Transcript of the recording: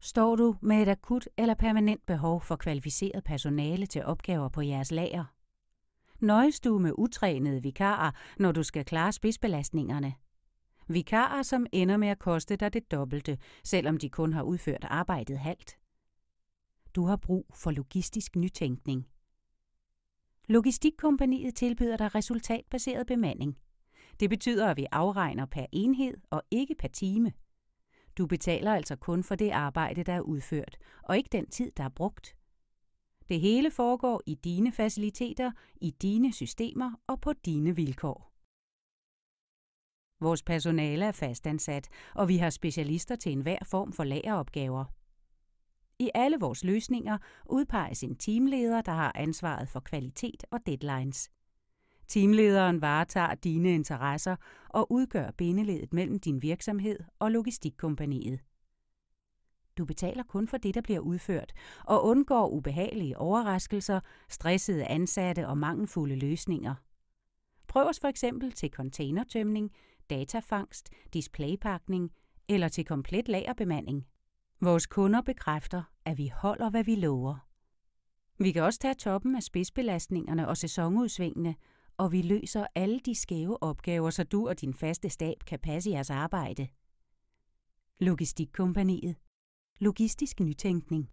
Står du med et akut eller permanent behov for kvalificeret personale til opgaver på jeres lager? Nøjes du med utrænede vikarer, når du skal klare spidsbelastningerne? Vikarer, som ender med at koste dig det dobbelte, selvom de kun har udført arbejdet halvt. Du har brug for logistisk nytænkning. Logistikkompagniet tilbyder dig resultatbaseret bemanding. Det betyder, at vi afregner per enhed og ikke per time. Du betaler altså kun for det arbejde, der er udført, og ikke den tid, der er brugt. Det hele foregår i dine faciliteter, i dine systemer og på dine vilkår. Vores personale er fastansat, og vi har specialister til enhver form for lageropgaver. I alle vores løsninger udpeges en teamleder, der har ansvaret for kvalitet og deadlines. Teamlederen varetager dine interesser og udgør bindeledet mellem din virksomhed og logistikkompagniet. Du betaler kun for det, der bliver udført, og undgår ubehagelige overraskelser, stressede ansatte og mangelfulde løsninger. Prøv os for eksempel til containertømning, datafangst, displaypakning eller til komplet lagerbemanding. Vores kunder bekræfter, at vi holder, hvad vi lover. Vi kan også tage toppen af spidsbelastningerne og sæsonudsvingene, og vi løser alle de skæve opgaver, så du og din faste stab kan passe jeres arbejde. Logistikkompagniet. Logistisk nytænkning.